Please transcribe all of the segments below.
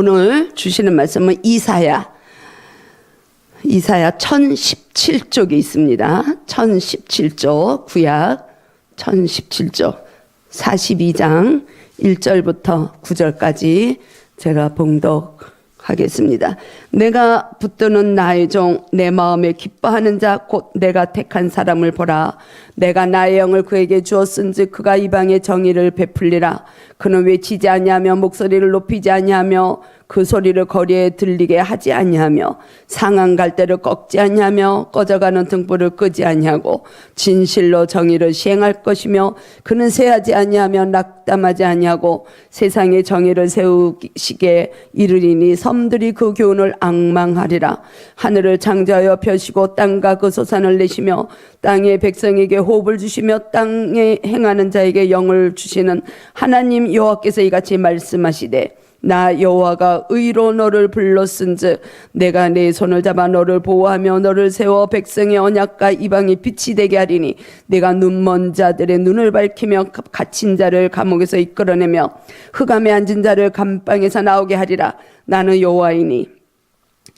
오늘 주시는 말씀은 이사야 1017쪽에 있습니다. 1017쪽 구약 1017쪽 42장 1절부터 9절까지 제가 봉독하겠습니다. 내가 붙드는 나의 종 내 마음에 기뻐하는 자 곧 내가 택한 사람을 보라. 내가 나의 영을 그에게 주었은즉 그가 이방의 정의를 베풀리라. 그는 외치지 아니하며 목소리를 높이지 아니하며 그 소리를 거리에 들리게 하지 아니하며 상한 갈대를 꺾지 아니하며 꺼져가는 등불을 끄지 아니하고 진실로 정의를 시행할 것이며 그는 쇠하지 아니하며 낙담하지 아니하고 세상의 정의를 세우시게 이르리니 섬들이 그 교훈을 앙망하리라. 하늘을 창조하여 펴시고 땅과 그 소산을 내시며 땅의 백성에게 호흡을 주시며 땅에 행하는 자에게 영을 주시는 하나님 여호와께서 이같이 말씀하시되 나 여호와가 의로 너를 불렀은즉 내가 내 손을 잡아 너를 보호하며 너를 세워 백성의 언약과 이방의 빛이 되게 하리니 내가 눈먼 자들의 눈을 밝히며 갇힌 자를 감옥에서 이끌어내며 흑암에 앉은 자를 감방에서 나오게 하리라. 나는 여호와이니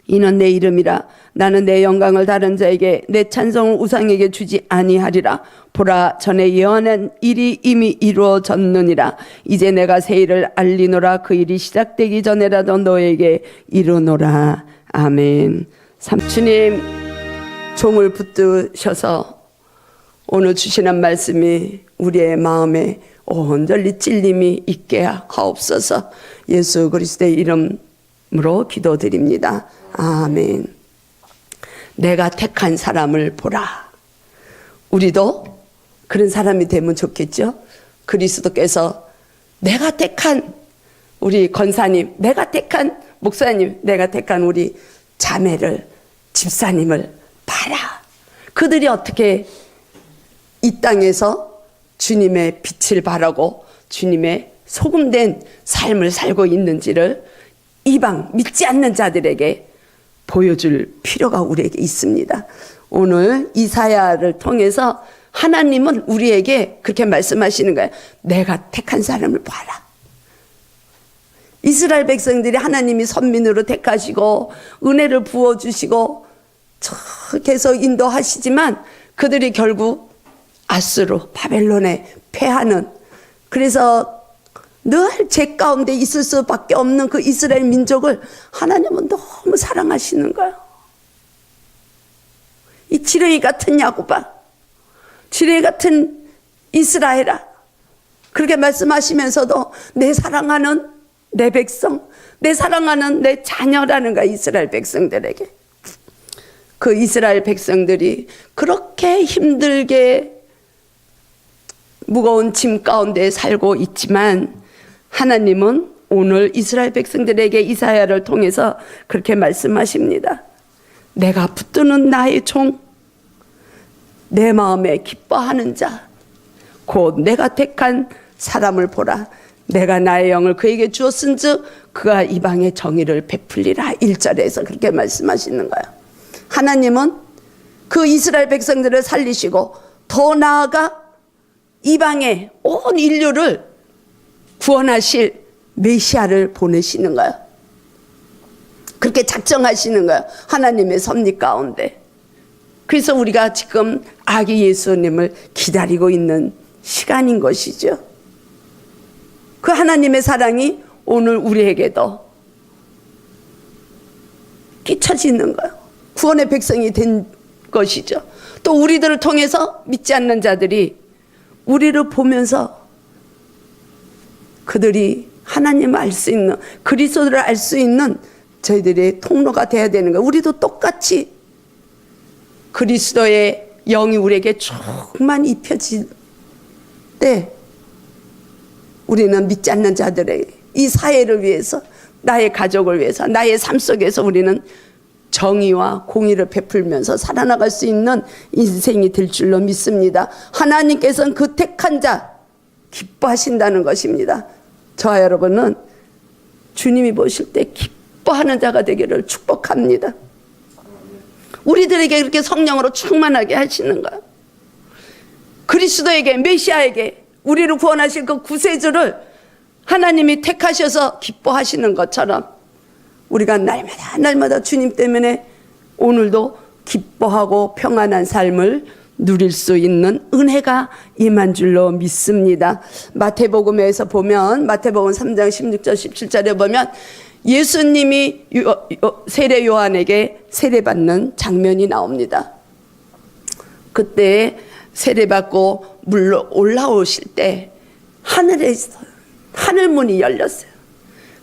이는 내 이름이라. 나는 내 영광을 다른 자에게 내 찬송을 우상에게 주지 아니하리라. 보라, 전에 예언한 일이 이미 이루어졌느니라. 이제 내가 새 일을 알리노라. 그 일이 시작되기 전에라도 너에게 이르노라. 아멘. 주님 종을 붙드셔서 오늘 주시는 말씀이 우리의 마음에 온전히 찔림이 있게 하옵소서. 예수 그리스도의 이름으로 기도드립니다. 아멘. 내가 택한 사람을 보라. 우리도 그런 사람이 되면 좋겠죠. 그리스도께서 내가 택한 우리 권사님, 내가 택한 목사님, 내가 택한 우리 자매를, 집사님을 봐라. 그들이 어떻게 이 땅에서 주님의 빛을 바라고 주님의 소금된 삶을 살고 있는지를 이방 믿지 않는 자들에게 보여줄 필요가 우리에게 있습니다. 오늘 이사야를 통해서 하나님은 우리에게 그렇게 말씀하시는 거예요. 내가 택한 사람을 봐라. 이스라엘 백성들이 하나님이 선민으로 택하시고 은혜를 부어주시고 계속 인도하시지만 그들이 결국 아수르 바벨론에 패하는, 그래서 늘 죄 가운데 있을 수밖에 없는 그 이스라엘 민족을 하나님은 너무 사랑하시는 거예요. 이 지렁이 같은 야곱아, 지렁이 같은 이스라엘아, 그렇게 말씀하시면서도 내 사랑하는 내 백성, 내 사랑하는 내 자녀라는 거야. 이스라엘 백성들에게. 그 이스라엘 백성들이 그렇게 힘들게 무거운 짐 가운데 살고 있지만 하나님은 오늘 이스라엘 백성들에게 이사야를 통해서 그렇게 말씀하십니다. 내가 붙드는 나의 종, 내 마음에 기뻐하는 자, 곧 내가 택한 사람을 보라. 내가 나의 영을 그에게 주었은즉 그가 이방의 정의를 베풀리라. 1절에서 그렇게 말씀하시는 거예요. 하나님은 그 이스라엘 백성들을 살리시고 더 나아가 이방의 온 인류를 구원하실 메시아를 보내시는 거예요. 그렇게 작정하시는 거예요. 하나님의 섭리 가운데. 그래서 우리가 지금 아기 예수님을 기다리고 있는 시간인 것이죠. 그 하나님의 사랑이 오늘 우리에게도 끼쳐지는 거예요. 구원의 백성이 된 것이죠. 또 우리들을 통해서 믿지 않는 자들이 우리를 보면서 그들이 하나님을 알 수 있는, 그리스도를 알 수 있는 저희들의 통로가 되어야 되는 거예요. 우리도 똑같이 그리스도의 영이 우리에게 조금만 입혀질 때 우리는 믿지 않는 자들의 이 사회를 위해서, 나의 가족을 위해서, 나의 삶 속에서 우리는 정의와 공의를 베풀면서 살아나갈 수 있는 인생이 될 줄로 믿습니다. 하나님께서는 그 택한 자 기뻐하신다는 것입니다. 저와 여러분은 주님이 보실 때 기뻐하는 자가 되기를 축복합니다. 우리들에게 그렇게 성령으로 충만하게 하시는 거예요. 그리스도에게, 메시아에게 우리를 구원하실 그 구세주를 하나님이 택하셔서 기뻐하시는 것처럼 우리가 날마다 주님 때문에 오늘도 기뻐하고 평안한 삶을 누릴 수 있는 은혜가 임한 줄로 믿습니다. 마태복음에서 보면, 마태복음 3장 16절 17절에 보면 예수님이 세례 요한에게 세례받는 장면이 나옵니다. 그때 세례받고 물로 올라오실 때 하늘에서 하늘문이 열렸어요.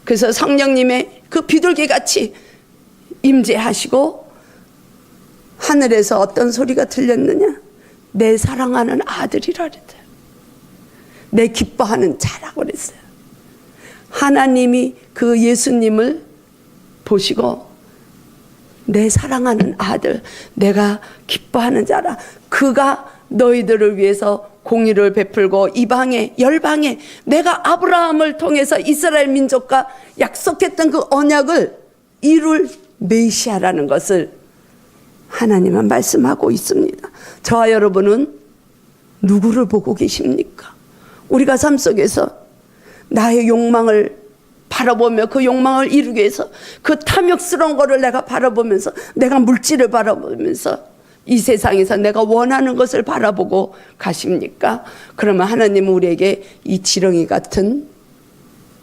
그래서 성령님의 그 비둘기 같이 임재하시고 하늘에서 어떤 소리가 들렸느냐? 내 사랑하는 아들이라 그랬어요. 내 기뻐하는 자라고 그랬어요. 하나님이 그 예수님을 보시고 내 사랑하는 아들, 내가 기뻐하는 자라. 그가 너희들을 위해서 공의를 베풀고 이방에 열방에 내가 아브라함을 통해서 이스라엘 민족과 약속했던 그 언약을 이룰 메시아라는 것을 하나님은 말씀하고 있습니다. 저와 여러분은 누구를 보고 계십니까? 우리가 삶 속에서 나의 욕망을 바라보며 그 욕망을 이루기 위해서 그 탐욕스러운 거를 내가 바라보면서, 내가 물질을 바라보면서 이 세상에서 내가 원하는 것을 바라보고 가십니까? 그러면 하나님은 우리에게 이 지렁이 같은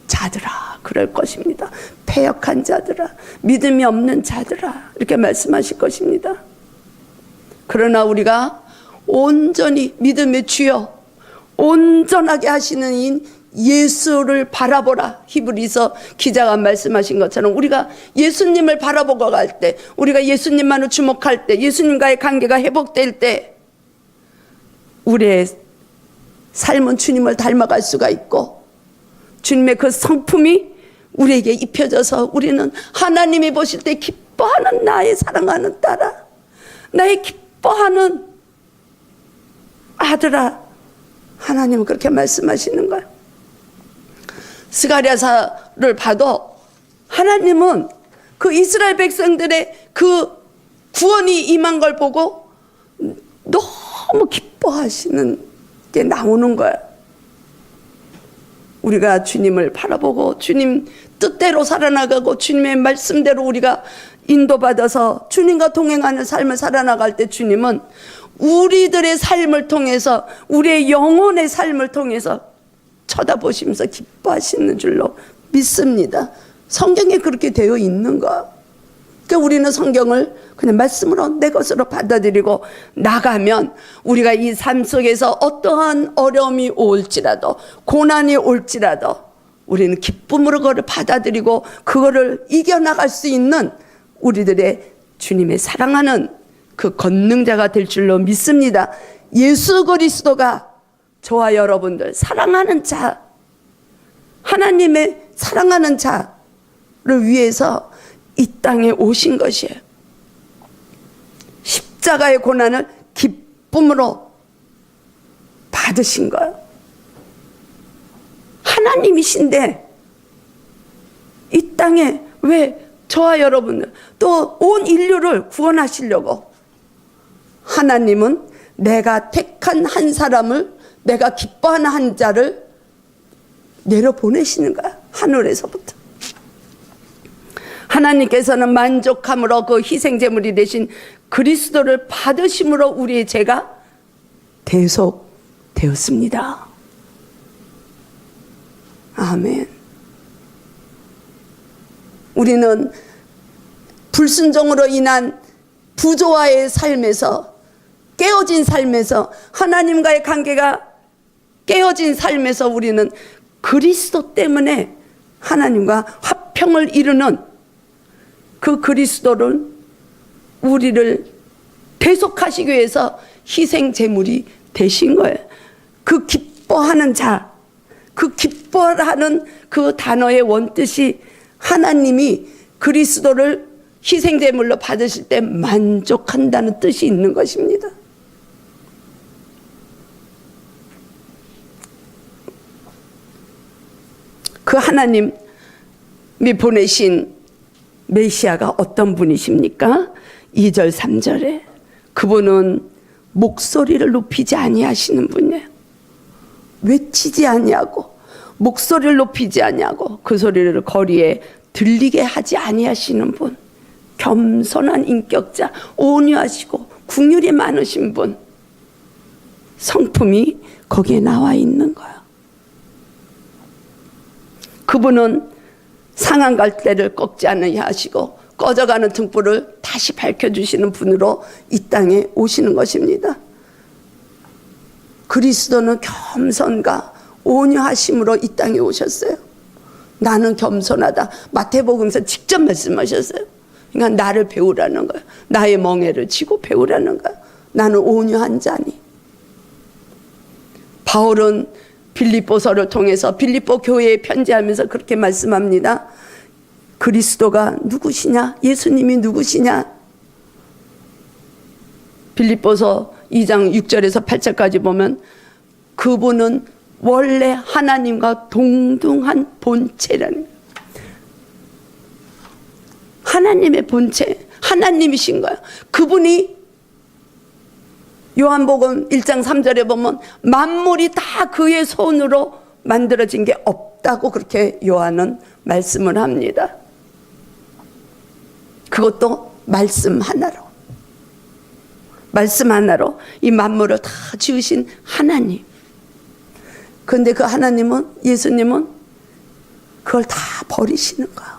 자들아 그럴 것입니다. 패역한 자들아, 믿음이 없는 자들아, 이렇게 말씀하실 것입니다. 그러나 우리가 온전히 믿음의 주여, 온전하게 하시는 인 예수를 바라보라. 히브리서 기자가 말씀하신 것처럼 우리가 예수님을 바라보고 갈 때, 우리가 예수님만을 주목할 때, 예수님과의 관계가 회복될 때 우리의 삶은 주님을 닮아갈 수가 있고 주님의 그 성품이 우리에게 입혀져서 우리는 하나님이 보실 때 기뻐하는 나의 사랑하는 딸아, 나의 기뻐하는 아들아, 하나님은 그렇게 말씀하시는 거예요. 스가랴서를 봐도 하나님은 그 이스라엘 백성들의 그 구원이 임한 걸 보고 너무 기뻐하시는 게 나오는 거예요. 우리가 주님을 바라보고 주님 뜻대로 살아나가고 주님의 말씀대로 우리가 인도받아서 주님과 동행하는 삶을 살아나갈 때 주님은 우리들의 삶을 통해서, 우리의 영혼의 삶을 통해서 쳐다보시면서 기뻐하시는 줄로 믿습니다. 성경에 그렇게 되어 있는 거. 그러니까 우리는 성경을 그냥 말씀으로 내 것으로 받아들이고 나가면 우리가 이 삶 속에서 어떠한 어려움이 올지라도, 고난이 올지라도 우리는 기쁨으로 그거를 받아들이고 그거를 이겨나갈 수 있는 우리들의 주님의 사랑하는 그 권능자가 될 줄로 믿습니다. 예수 그리스도가 저와 여러분들 사랑하는 자, 하나님의 사랑하는 자를 위해서 이 땅에 오신 것이에요. 십자가의 고난을 기쁨으로 받으신 거예요. 하나님이신데 이 땅에 왜 저와 여러분들 또 온 인류를 구원하시려고 하나님은 내가 택한 한 사람을, 내가 기뻐하는 한 자를 내려보내시는 거야. 하늘에서부터. 하나님께서는 만족함으로 그 희생제물이 되신 그리스도를 받으심으로 우리의 죄가 대속되었습니다. 아멘. 우리는 불순종으로 인한 부조화의 삶에서, 깨어진 삶에서, 하나님과의 관계가 깨어진 삶에서 우리는 그리스도 때문에 하나님과 화평을 이루는 그 그리스도를 우리를 대속하시기 위해서 희생제물이 되신 거예요. 그 기뻐하는 자, 그 기뻐하는 그 단어의 원뜻이 하나님이 그리스도를 희생제물로 받으실 때 만족한다는 뜻이 있는 것입니다. 그 하나님이 보내신 메시아가 어떤 분이십니까? 2절 3절에 그분은 목소리를 높이지 아니하시는 분이에요. 외치지 아니하고 목소리를 높이지 아니하고 그 소리를 거리에 들리게 하지 아니하시는 분, 겸손한 인격자, 온유하시고 긍휼이 많으신 분, 성품이 거기에 나와 있는 거야. 그분은 상한 갈대를 꺾지 않으게 하시고 꺼져가는 등불을 다시 밝혀주시는 분으로 이 땅에 오시는 것입니다. 그리스도는 겸손과 온유하심으로 이 땅에 오셨어요. 나는 겸손하다. 마태복음에서 직접 말씀하셨어요. 그러니까 나를 배우라는 거야. 나의 멍에를 지고 배우라는 거야. 나는 온유한 자니. 바울은 빌립보서를 통해서 빌립보 교회에 편지하면서 그렇게 말씀합니다. 그리스도가 누구시냐? 예수님이 누구시냐? 빌립보서 2장 6절에서 8절까지 보면 그분은 원래 하나님과 동등한 본체라는 거예요. 하나님의 본체, 하나님이신 거예요. 그분이 요한복음 1장 3절에 보면 만물이 다 그의 손으로 만들어진 게 없다고 그렇게 요한은 말씀을 합니다. 그것도 말씀 하나로. 말씀 하나로 이 만물을 다 지으신 하나님. 그런데 그 하나님은, 예수님은 그걸 다 버리시는 거예요.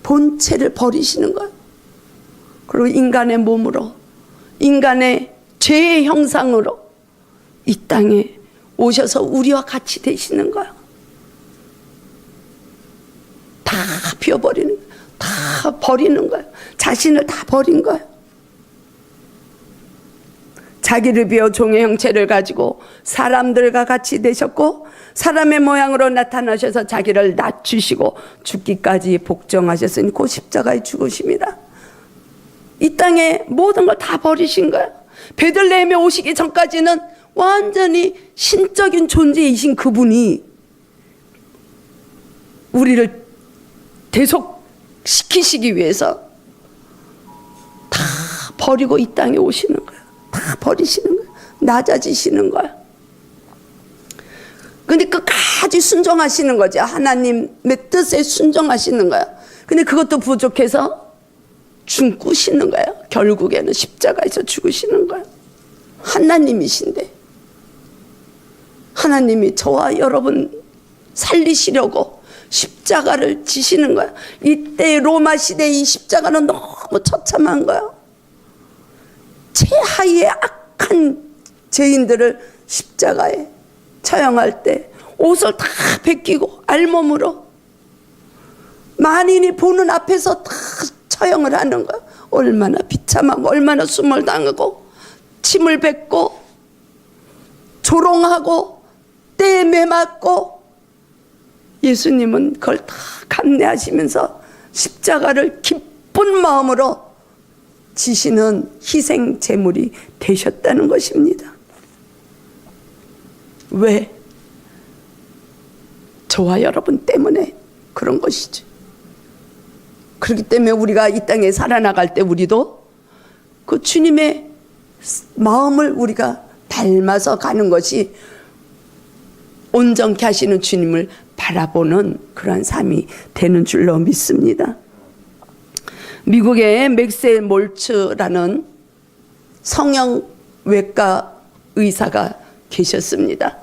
본체를 버리시는 거예요. 그리고 인간의 몸으로, 인간의 죄의 형상으로 이 땅에 오셔서 우리와 같이 되시는 거예요. 다 비워버리는 거예요. 다 버리는 거예요. 자신을 다 버린 거예요. 자기를 비워 종의 형체를 가지고 사람들과 같이 되셨고 사람의 모양으로 나타나셔서 자기를 낮추시고 죽기까지 복종하셨으니 그 십자가에 죽으십니다. 이 땅에 모든 걸 다 버리신 거예요. 베들레헴에 오시기 전까지는 완전히 신적인 존재이신 그분이 우리를 대속시키시기 위해서 다 버리고 이 땅에 오시는 거예요. 다 버리시는 거예요. 낮아지시는 거예요. 근데 끝까지 순종하시는 거죠. 하나님의 뜻에 순종하시는 거예요. 근데 그것도 부족해서 죽으시는 거예요. 결국에는 십자가에서 죽으시는 거예요. 하나님이신데 하나님이 저와 여러분 살리시려고 십자가를 지시는 거예요. 이때 로마 시대 이 십자가는 너무 처참한 거예요. 최하위의 악한 죄인들을 십자가에 처형할 때 옷을 다 벗기고 알몸으로 만인이 보는 앞에서 다 처형을 하는 거야. 얼마나 비참하고 얼마나 숨을 당하고 침을 뱉고 조롱하고 때에 매맞고 예수님은 그걸 다 감내하시면서 십자가를 기쁜 마음으로 지시는 희생 제물이 되셨다는 것입니다. 왜? 저와 여러분 때문에 그런 것이죠. 그렇기 때문에 우리가 이 땅에 살아나갈 때 우리도 그 주님의 마음을 우리가 닮아서 가는 것이 온전케 하시는 주님을 바라보는 그런 삶이 되는 줄로 믿습니다. 미국의 맥셀 몰츠라는 성형외과 의사가 계셨습니다.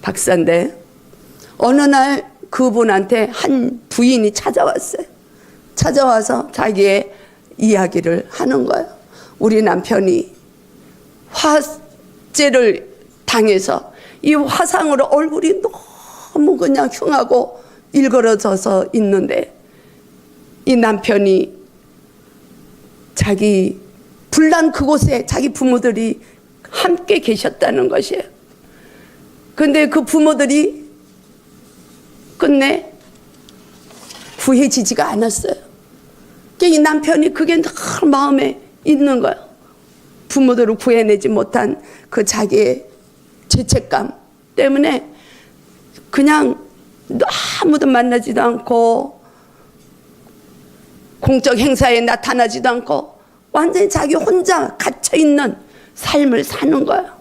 박사인데 어느 날 그분한테 한 부인이 찾아왔어요. 찾아와서 자기의 이야기를 하는 거예요. 우리 남편이 화재를 당해서 이 화상으로 얼굴이 너무 그냥 흉하고 일그러져서 있는데 이 남편이 자기 불난 그곳에 자기 부모들이 함께 계셨다는 것이에요. 그런데 그 부모들이 끝내 구해지지가 않았어요. 이 남편이 그게 늘 마음에 있는 거예요. 부모들을 구해내지 못한 그 자기의 죄책감 때문에 그냥 아무도 만나지도 않고 공적 행사에 나타나지도 않고 완전히 자기 혼자 갇혀있는 삶을 사는 거예요.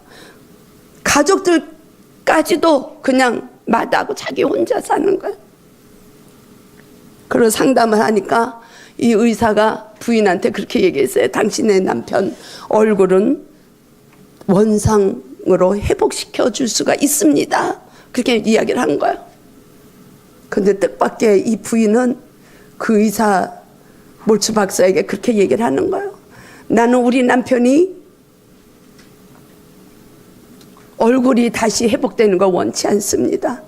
가족들까지도 그냥 마다하고 자기 혼자 사는 거예요. 그리고 상담을 하니까 이 의사가 부인한테 그렇게 얘기했어요. 당신의 남편 얼굴은 원상으로 회복시켜 줄 수가 있습니다. 그렇게 이야기를 하는 거예요. 근데 뜻밖의 이 부인은 그 의사 몰수 박사에게 그렇게 얘기를 하는 거예요. 나는 우리 남편이 얼굴이 다시 회복되는 거 원치 않습니다.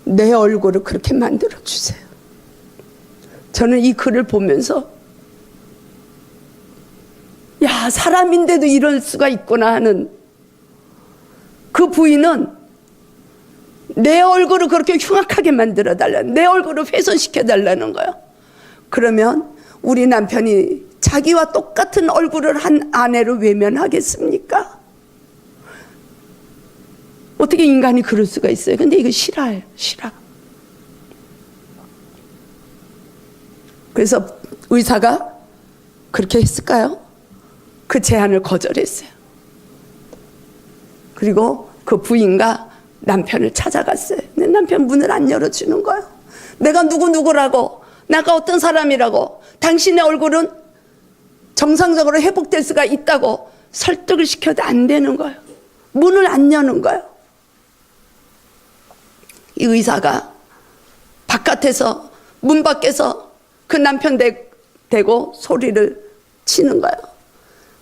내 얼굴을 그렇게 만들어 주세요. 저는 이 글을 보면서 야, 사람인데도 이럴 수가 있구나 하는, 그 부인은 내 얼굴을 그렇게 흉악하게 만들어 달라는, 내 얼굴을 훼손시켜 달라는 거예요. 그러면 우리 남편이 자기와 똑같은 얼굴을 한 아내를 외면하겠습니까? 어떻게 인간이 그럴 수가 있어요? 근데 이거 실화예요, 실화. 그래서 의사가 그렇게 했을까요? 그 제안을 거절했어요. 그리고 그 부인과 남편을 찾아갔어요. 내 남편 문을 안 열어주는 거예요. 내가 누구라고, 내가 어떤 사람이라고, 당신의 얼굴은 정상적으로 회복될 수가 있다고 설득을 시켜도 안 되는 거예요. 문을 안 여는 거예요. 이 의사가 바깥에서, 문 밖에서 그 남편 대고 소리를 치는 거예요.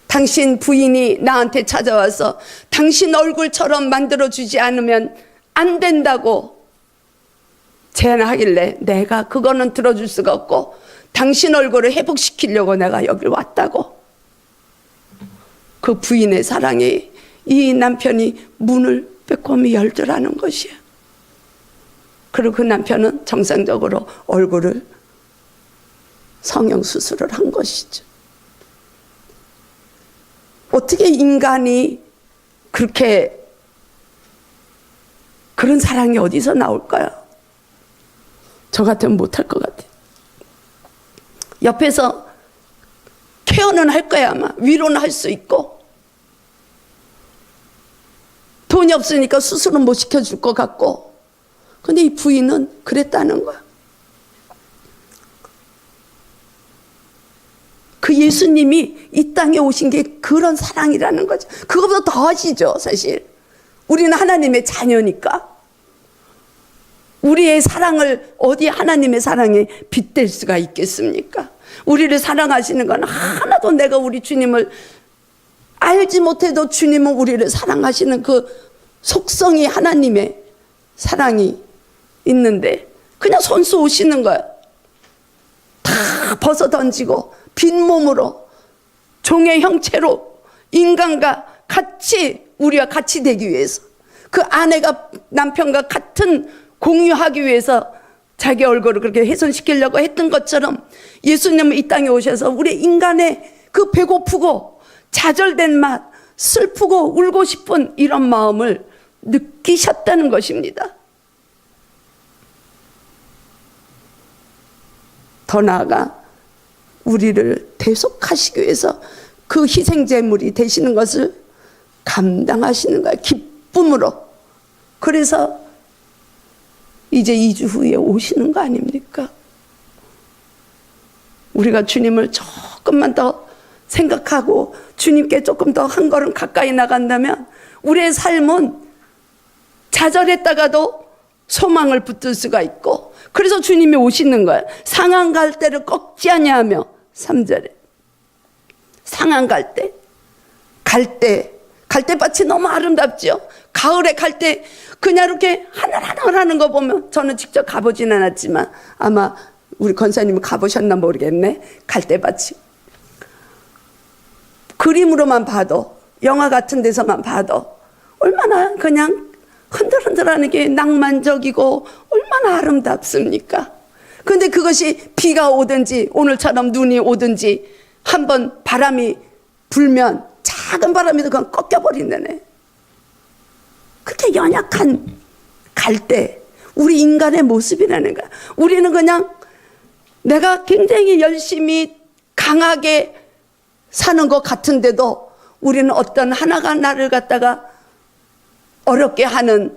당신 부인이 나한테 찾아와서 당신 얼굴처럼 만들어주지 않으면 안 된다고 제안하길래 내가 그거는 들어줄 수가 없고 당신 얼굴을 회복시키려고 내가 여기 왔다고. 그 부인의 사랑에 이 남편이 문을 빼꼼히 열더라는 것이에요. 그리고 그 남편은 정상적으로 얼굴을 성형수술을 한 것이죠. 어떻게 인간이 그렇게, 그런 사랑이 어디서 나올까요? 저 같으면 못할 것 같아요. 옆에서 케어는 할 거야, 아마. 위로는 할 수 있고. 돈이 없으니까 수술은 못 시켜줄 것 같고. 근데 이 부인은 그랬다는 거야. 그 예수님이 이 땅에 오신 게 그런 사랑이라는 거죠. 그것보다 더 하시죠, 사실. 우리는 하나님의 자녀니까. 우리의 사랑을 어디 하나님의 사랑에 빗댈 수가 있겠습니까? 우리를 사랑하시는 건 하나도, 내가 우리 주님을 알지 못해도 주님은 우리를 사랑하시는 그 속성이, 하나님의 사랑이 있는데 그냥 손수 오시는 거야. 다 벗어 던지고 빈몸으로 종의 형체로 인간과 같이, 우리와 같이 되기 위해서, 그 아내가 남편과 같은 공유하기 위해서 자기 얼굴을 그렇게 훼손시키려고 했던 것처럼 예수님은 이 땅에 오셔서 우리 인간의 그 배고프고 좌절된 맛, 슬프고 울고 싶은 이런 마음을 느끼셨다는 것입니다. 더 나아가 우리를 대속하시기 위해서 그 희생제물이 되시는 것을 감당하시는 거예요. 기쁨으로. 그래서 이제 2주 후에 오시는 거 아닙니까? 우리가 주님을 조금만 더 생각하고 주님께 조금 더 한 걸음 가까이 나간다면 우리의 삶은 좌절했다가도 소망을 붙들 수가 있고, 그래서 주님이 오시는 거예요. 상한 갈대를 꺾지 아니하며, 3절에 상한 갈대, 갈대밭이 너무 아름답죠. 가을에 갈대 그냥 이렇게 하늘하늘하는 거 보면, 저는 직접 가보진 않았지만 아마 우리 권사님은 가보셨나 모르겠네. 갈대밭이 그림으로만 봐도, 영화 같은 데서만 봐도 얼마나 그냥 흔들흔들하는 게 낭만적이고 얼마나 아름답습니까? 근데 그것이 비가 오든지 오늘처럼 눈이 오든지 한번 바람이 불면 작은 바람이도 그냥 꺾여버린다네. 그렇게 연약한 갈대, 우리 인간의 모습이라는 거야. 우리는 그냥 내가 굉장히 열심히 강하게 사는 것 같은데도 우리는 어떤 하나가 나를 갖다가 어렵게 하는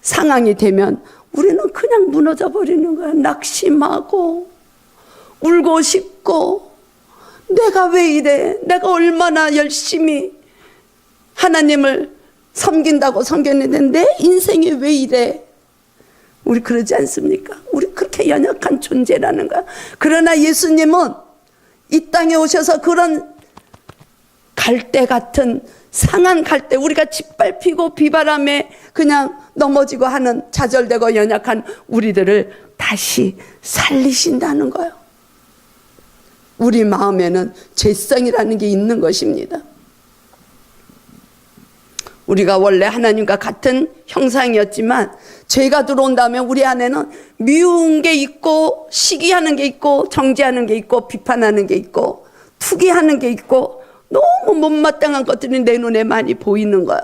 상황이 되면 우리는 그냥 무너져 버리는 거야. 낙심하고 울고 싶고, 내가 왜 이래? 내가 얼마나 열심히 하나님을 섬긴다고 섬겼는데 내 인생이 왜 이래? 우리 그러지 않습니까? 우리 그렇게 연약한 존재라는 거야. 그러나 예수님은 이 땅에 오셔서 그런 갈대 같은 상한 갈대, 우리가 짓밟히고 비바람에 그냥 넘어지고 하는 좌절되고 연약한 우리들을 다시 살리신다는 거예요. 우리 마음에는 죄성이라는 게 있는 것입니다. 우리가 원래 하나님과 같은 형상이었지만 죄가 들어온 다음에 우리 안에는 미운 게 있고, 시기하는 게 있고, 정죄하는 게 있고, 비판하는 게 있고, 투기하는 게 있고, 너무 못마땅한 것들이 내 눈에 많이 보이는 거야.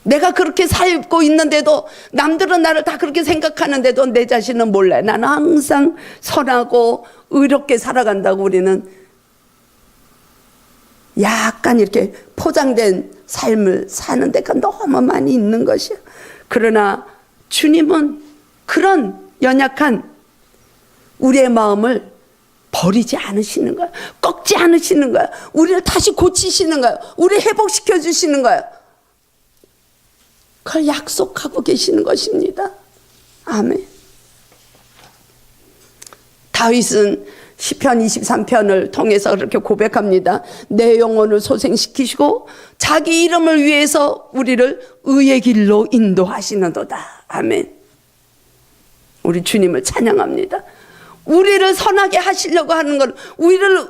내가 그렇게 살고 있는데도, 남들은 나를 다 그렇게 생각하는데도 내 자신은 몰라요. 나는 항상 선하고 의롭게 살아간다고 우리는 약간 이렇게 포장된 삶을 사는 데가 너무 많이 있는 것이에요. 그러나 주님은 그런 연약한 우리의 마음을 버리지 않으시는 거예요. 꺾지 않으시는 거예요. 우리를 다시 고치시는 거예요. 우리를 회복시켜 주시는 거예요. 그걸 약속하고 계시는 것입니다. 아멘. 다윗은 시편 23편을 통해서 그렇게 고백합니다. 내 영혼을 소생시키시고 자기 이름을 위해서 우리를 의의 길로 인도하시는도다. 아멘. 우리 주님을 찬양합니다. 우리를 선하게 하시려고 하는 것, 우리를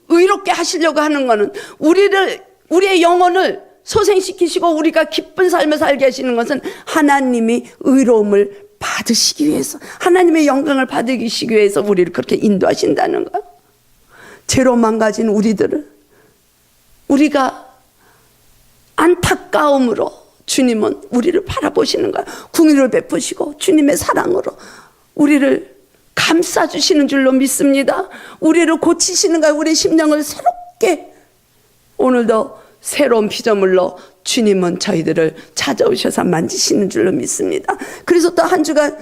의롭게 하시려고 하는 것은 우리의 영혼을 소생시키시고 우리가 기쁜 삶을 살게 하시는 것은 하나님이 의로움을 받으시기 위해서, 하나님의 영광을 받으시기 위해서 우리를 그렇게 인도하신다는 거예요. 죄로 망가진 우리들을 우리가 안타까움으로 주님은 우리를 바라보시는 거예요. 궁유를 베푸시고 주님의 사랑으로 우리를 감싸주시는 줄로 믿습니다. 우리를 고치시는 거예요. 우리의 심령을 새롭게. 오늘도 새로운 피조물로 주님은 저희들을 찾아오셔서 만지시는 줄로 믿습니다. 그래서 또 한 주간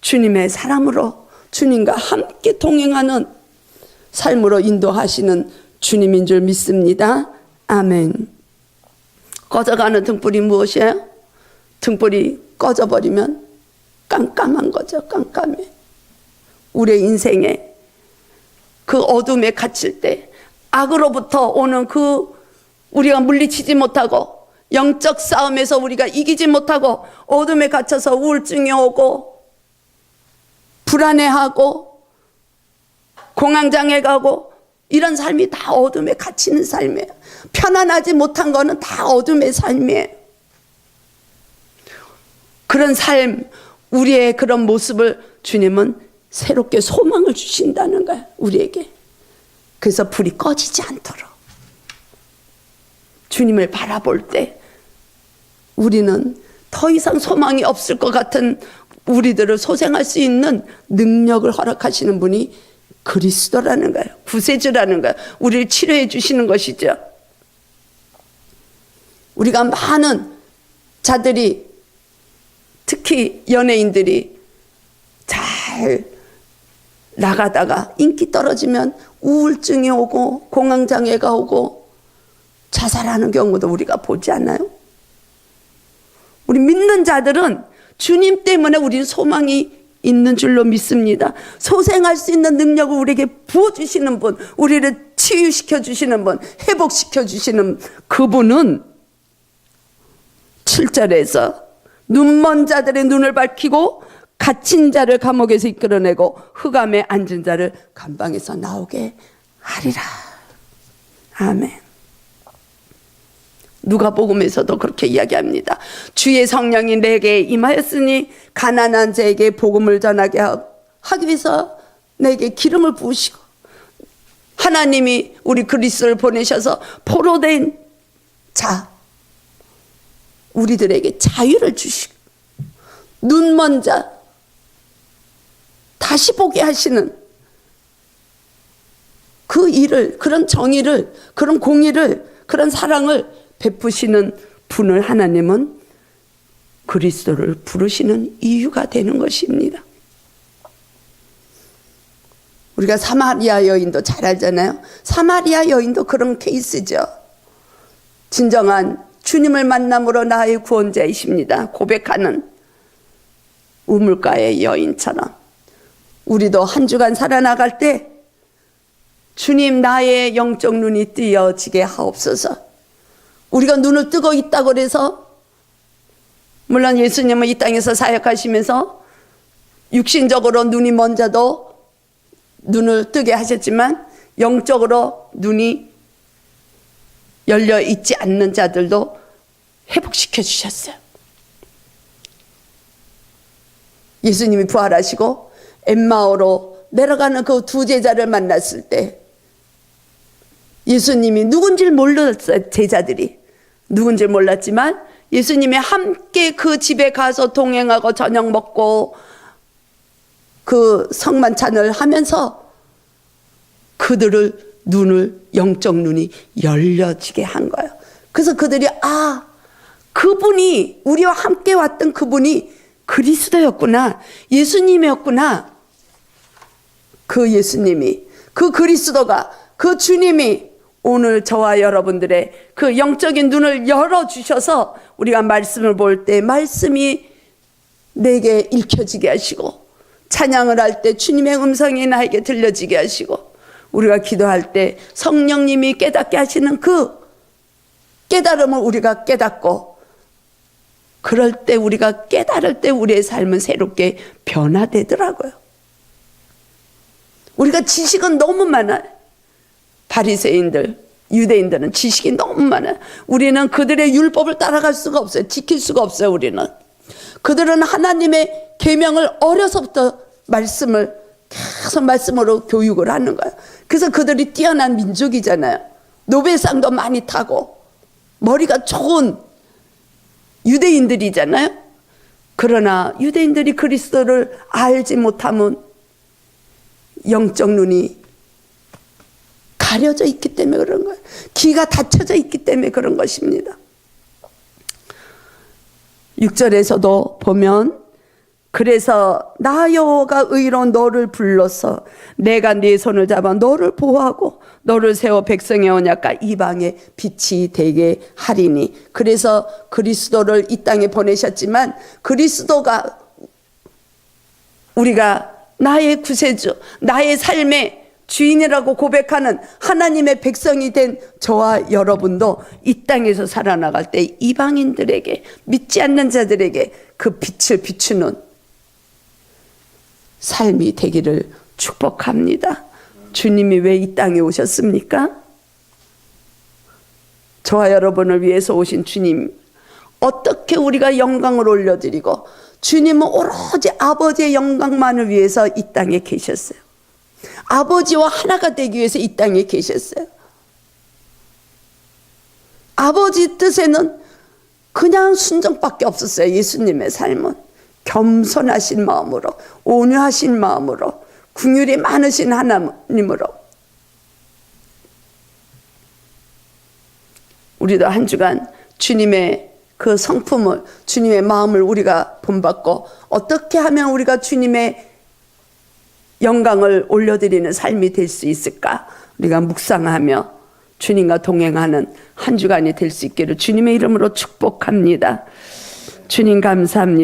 주님의 사람으로 주님과 함께 동행하는 삶으로 인도하시는 주님인 줄 믿습니다. 아멘. 꺼져가는 등불이 무엇이에요? 등불이 꺼져버리면 깜깜한 거죠. 깜깜해. 우리의 인생에 그 어둠에 갇힐 때 악으로부터 오는 그 우리가 물리치지 못하고 영적 싸움에서 우리가 이기지 못하고 어둠에 갇혀서 우울증이 오고 불안해하고 공황장애 가고 이런 삶이 다 어둠에 갇히는 삶이에요. 편안하지 못한 거는 다 어둠의 삶이에요. 그런 삶, 우리의 그런 모습을 주님은 새롭게 소망을 주신다는 거예요. 우리에게. 그래서 불이 꺼지지 않도록 주님을 바라볼 때 우리는 더 이상 소망이 없을 것 같은 우리들을 소생할 수 있는 능력을 허락하시는 분이 그리스도라는 거예요. 구세주라는 거예요. 우리를 치료해 주시는 것이죠. 우리가 많은 자들이, 특히 연예인들이 잘 나가다가 인기 떨어지면 우울증이 오고 공황장애가 오고 자살하는 경우도 우리가 보지 않나요? 우리 믿는 자들은 주님 때문에 우리는 소망이 있는 줄로 믿습니다. 소생할 수 있는 능력을 우리에게 부어주시는 분, 우리를 치유시켜 주시는 분, 회복시켜 주시는 그분은 7절에서 눈먼 자들의 눈을 밝히고 갇힌 자를 감옥에서 이끌어내고 흑암에 앉은 자를 감방에서 나오게 하리라. 아멘. 누가복음에서도 그렇게 이야기합니다. 주의 성령이 내게 임하였으니 가난한 자에게 복음을 전하게 하기 위해서 내게 기름을 부으시고, 하나님이 우리 그리스도를 보내셔서 포로된 자, 우리들에게 자유를 주시고 눈먼 자 다시 보게 하시는 그 일을, 그런 정의를, 그런 공의를, 그런 사랑을 베푸시는 분을 하나님은 그리스도를 부르시는 이유가 되는 것입니다. 우리가 사마리아 여인도 잘 알잖아요. 사마리아 여인도 그런 케이스죠. 진정한 주님을 만남으로 나의 구원자이십니다 고백하는 우물가의 여인처럼 우리도 한 주간 살아나갈 때 주님 나의 영적 눈이 뜨여지게 하옵소서. 우리가 눈을 뜨고 있다고 해서 물론 예수님은 이 땅에서 사역하시면서 육신적으로 눈이 먼저도 눈을 뜨게 하셨지만 영적으로 눈이 열려 있지 않는 자들도 회복시켜 주셨어요. 예수님이 부활하시고 엠마오로 내려가는 그 두 제자를 만났을 때 예수님이 누군지 몰랐어요. 제자들이 누군지 몰랐지만 예수님이 함께 그 집에 가서 동행하고 저녁 먹고 그 성만찬을 하면서 그들을 눈을 영적 눈이 열려지게 한 거예요. 그래서 그들이 그분이 우리와 함께 왔던 그분이 그리스도였구나, 예수님이었구나. 그 예수님이, 그 그리스도가, 그 주님이 오늘 저와 여러분들의 그 영적인 눈을 열어주셔서 우리가 말씀을 볼 때 말씀이 내게 읽혀지게 하시고 찬양을 할 때 주님의 음성이 나에게 들려지게 하시고 우리가 기도할 때 성령님이 깨닫게 하시는 그 깨달음을 우리가 깨닫고 그럴 때 우리가 깨달을 때 우리의 삶은 새롭게 변화되더라고요. 우리가 지식은 너무 많아요. 바리새인들, 유대인들은 지식이 너무 많아요. 우리는 그들의 율법을 따라갈 수가 없어요. 지킬 수가 없어요. 우리는 그들은 하나님의 계명을 어려서부터 말씀을 계속 말씀으로 교육을 하는 거예요. 그래서 그들이 뛰어난 민족이잖아요. 노벨상도 많이 타고 머리가 좋은 유대인들이잖아요. 그러나 유대인들이 그리스도를 알지 못하면 영적 눈이 가려져 있기 때문에 그런 거예요. 귀가 닫혀져 있기 때문에 그런 것입니다. 6절에서도 보면 그래서 나 여호와가 의로운 너를 불러서 내가 네 손을 잡아 너를 보호하고 너를 세워 백성의 언약과 이방의 빛이 되게 하리니. 그래서 그리스도를 이 땅에 보내셨지만 그리스도가 우리가 나의 구세주, 나의 삶의 주인이라고 고백하는 하나님의 백성이 된 저와 여러분도 이 땅에서 살아나갈 때 이방인들에게, 믿지 않는 자들에게 그 빛을 비추는 삶이 되기를 축복합니다. 주님이 왜 이 땅에 오셨습니까? 저와 여러분을 위해서 오신 주님, 어떻게 우리가 영광을 올려드리고 주님은 오로지 아버지의 영광만을 위해서 이 땅에 계셨어요. 아버지와 하나가 되기 위해서 이 땅에 계셨어요. 아버지 뜻에는 그냥 순종밖에 없었어요. 예수님의 삶은 겸손하신 마음으로, 온유하신 마음으로, 긍휼이 많으신 하나님으로. 우리도 한 주간 주님의 그 성품을, 주님의 마음을 우리가 본받고 어떻게 하면 우리가 주님의 영광을 올려드리는 삶이 될 수 있을까? 우리가 묵상하며 주님과 동행하는 한 주간이 될 수 있기를 주님의 이름으로 축복합니다. 주님 감사합니다.